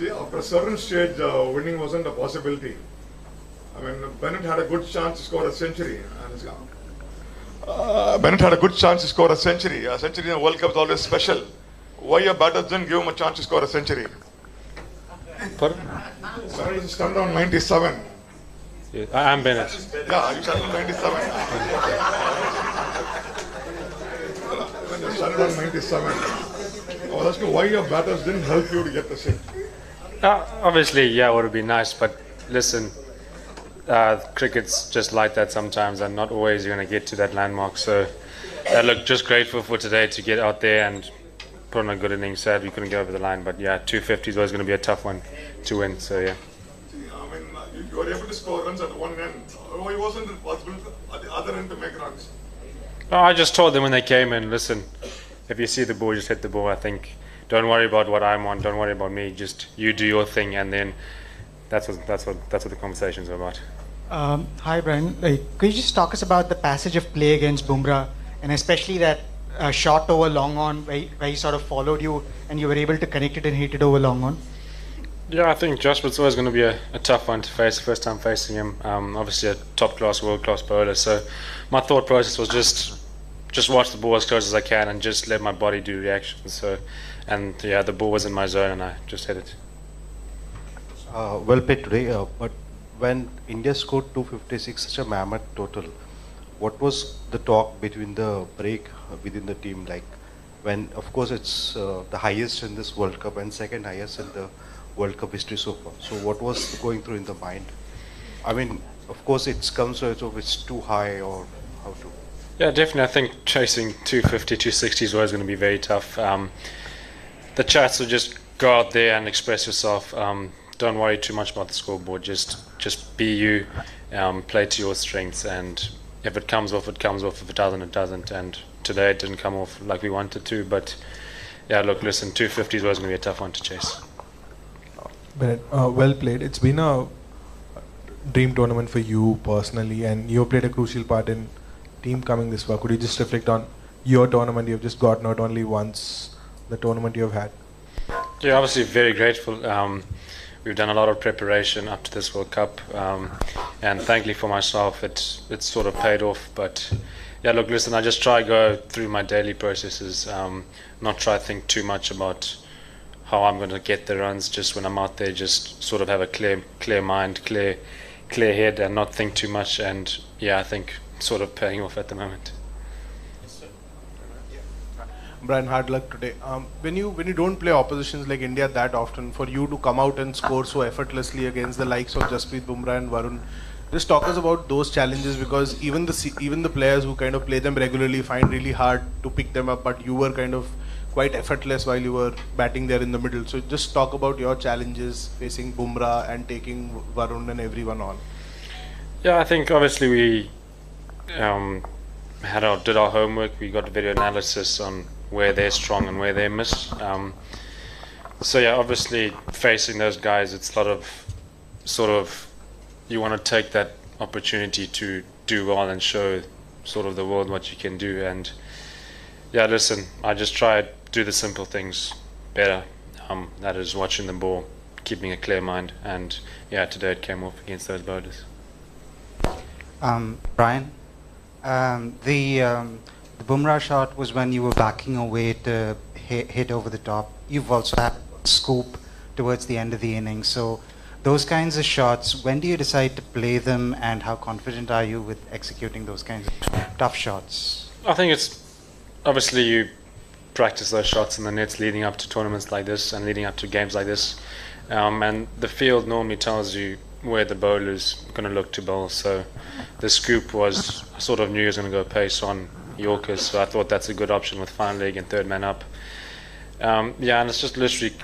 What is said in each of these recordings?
See, after a certain stage, winning wasn't a possibility. I mean, Bennett had a good chance to score a century. Bennett had a good chance to score a century. A century in the World Cup is always special. Why your batters didn't give him a chance to score a century? Bennett started on 97. Yeah, I'm Bennett. Yeah, you started on 97. When you started on 97. I was asking why your batters didn't help you to get the century. Obviously, yeah, it would have been nice, but listen, cricket's just like that sometimes, and not always you're going to get to that landmark. So, look, just grateful for today to get out there and put on a good innings. Sad we couldn't get over the line, but yeah, 250 is always going to be a tough one to win. So yeah. I mean, you were able to score runs at one end. Why wasn't it possible at the other end to make runs? No, I just told them when they came in, listen, if you see the ball, just hit the ball. I think don't worry about what I'm on. Don't worry about me. Just you do your thing, and then that's what the conversations are about. Hi, Brian. Could you just talk us about the passage of play against Bumrah, and especially that shot over long on where he sort of followed you and you were able to connect it and hit it over long on? Yeah, I think Josh was always going to be a tough one to face, first time facing him. Obviously a top-class, world-class bowler. So my thought process was just watch the ball as close as I can and just let my body do reactions. So, and yeah, the ball was in my zone and I just hit it. Well played today, but when India scored 256, such a mammoth total, what was the talk between the break within the team like? When, of course, it's the highest in this World Cup and second highest in the World Cup history so far. So what was going through in the mind? I mean, of course, it comes to if it's too high or how to. Yeah, definitely. I think chasing 250, 260 is always going to be very tough. The chats will just go out there and express yourself. Don't worry too much about the scoreboard. Just be you, play to your strengths, and if it comes off, it comes off. If it doesn't, it doesn't. And today it didn't come off like we wanted to. But yeah, look, listen, 250 is always going to be a tough one to chase. Bennett, well played. It's been a dream tournament for you personally, and you played a crucial part in team coming this far. Could you just reflect on your tournament? You've just got not only once the tournament you have had. Yeah, obviously very grateful. We've done a lot of preparation up to this World Cup, and thankfully for myself, it's sort of paid off. But yeah, look, listen, I just try to go through my daily processes, not try to think too much about how I'm going to get the runs. Just when I'm out there, just sort of have a clear mind, clear head, and not think too much. And yeah, I think it's sort of paying off at the moment. Brian, hard luck today. When you don't play oppositions like India that often, for you to come out and score so effortlessly against the likes of Jasprit Bumrah and Varun, just talk us about those challenges, because even the players who kind of play them regularly find really hard to pick them up, but you were kind of quite effortless while you were batting there in the middle. So just talk about your challenges facing Bumrah and taking Varun and everyone on. Yeah, I think obviously we did our homework. We got video analysis on where they're strong and where they miss. So yeah, obviously facing those guys, it's a lot of sort of you want to take that opportunity to do well and show sort of the world what you can do. And yeah, listen, I just try to do the simple things better. That is watching the ball, keeping a clear mind, and yeah, today it came off against those bowlers. Brian, the Bumrah shot was when you were backing away to hit over the top. You've also had scoop towards the end of the innings. So those kinds of shots, when do you decide to play them, and how confident are you with executing those kinds of tough shots? I think it's obviously you practice those shots in the nets leading up to tournaments like this and leading up to games like this. And the field normally tells you where the bowler's going to look to bowl. So the scoop was, I sort of knew he was going to go pace on Yorkers, so I thought that's a good option with fine leg and third man up. Yeah, and it's just literally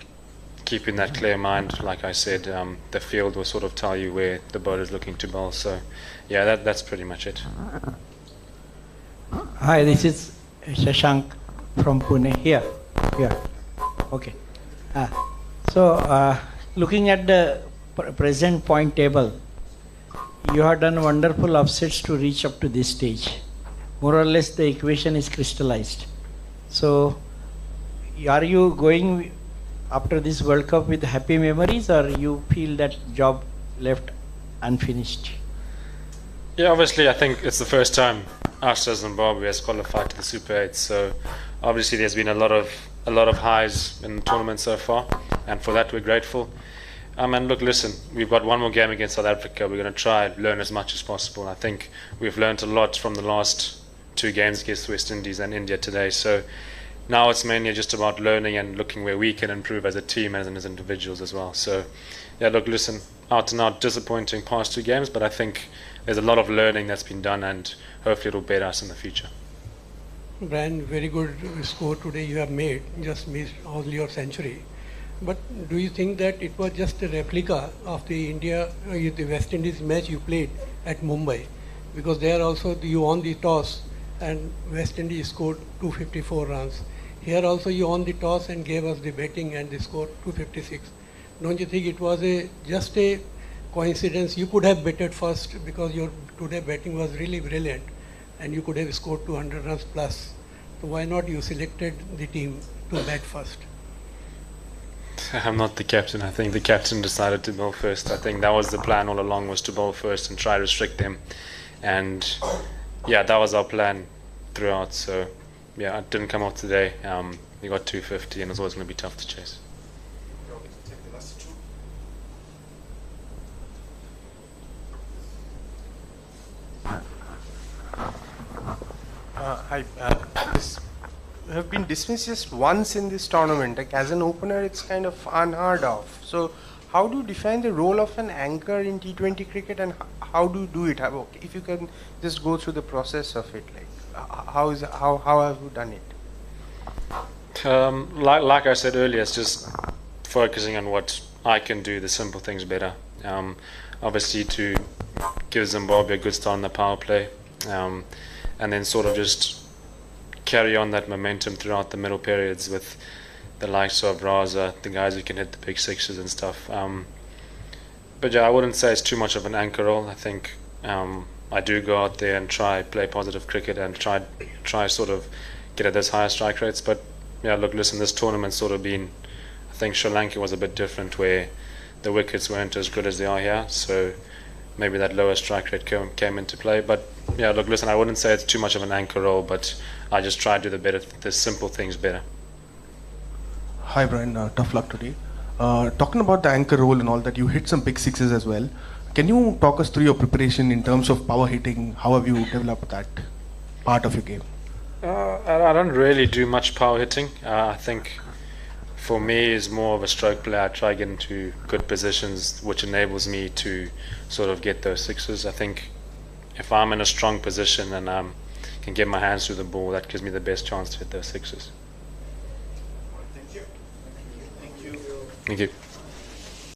keeping that clear mind. Like I said, the field will sort of tell you where the bowler's looking to bowl. So yeah, that's pretty much it. Hi, this is Shashank from Pune. Here. Okay. So looking at the present point table, you have done wonderful offsets to reach up to this stage. More or less the equation is crystallized. So are you going after this World Cup with happy memories, or you feel that job left unfinished? Yeah, obviously, I think it's the first time us as Zimbabwe has qualified to the Super 8. So obviously, there's been a lot of highs in the tournament so far, and for that we're grateful. And look, listen, we've got one more game against South Africa. We're going to try and learn as much as possible. I think we've learned a lot from the last 2 games against West Indies and India today. So now it's mainly just about learning and looking where we can improve as a team and as individuals as well. So yeah, look, listen, out and out disappointing past 2 games, but I think there's a lot of learning that's been done, and hopefully it'll better us in the future. Brian, very good score today you have made, just missed only your century. But do you think that it was just a replica of the the West Indies match you played at Mumbai? Because there also you won the toss and West Indies scored 254 runs. Here also you won the toss and gave us the batting and they scored 256. Don't you think it was just a coincidence? You could have batted first because your today batting was really brilliant and you could have scored 200 runs plus. So why not you selected the team to bat first? I'm not the captain. I think the captain decided to bowl first. I think that was the plan all along, was to bowl first and try to restrict them. And yeah, that was our plan throughout. So yeah, it didn't come off today. We got 250 and it was always going to be tough to chase. Hi. You have been dismissed just once in this tournament. Like as an opener, it's kind of unheard of. So, how do you define the role of an anchor in T20 cricket, and how do you do it? If you can just go through the process of it, like how have you done it? Like I said earlier, it's just focusing on what I can do, the simple things better. Obviously, to give Zimbabwe a good start on the power play, and then sort of just carry on that momentum throughout the middle periods with the likes of Raza, the guys who can hit the big sixes and stuff. But yeah, I wouldn't say it's too much of an anchor role. I think I do go out there and try play positive cricket and try sort of get at those higher strike rates. But yeah, look, listen, this tournament's sort of been, I think Sri Lanka was a bit different where the wickets weren't as good as they are here. So maybe that lower strike rate came into play. But yeah, look, listen, I wouldn't say it's too much of an anchor role, but I just try to do the simple things better. Hi Brian, tough luck today. Talking about the anchor role and all that, you hit some big sixes as well. Can you talk us through your preparation in terms of power hitting? How have you developed that part of your game? I don't really do much power hitting. I think for me is more of a stroke play. I try to get into good positions, which enables me to sort of get those sixes. I think if I'm in a strong position and can get my hands through the ball, that gives me the best chance to hit those sixes. Thank you. Thank you.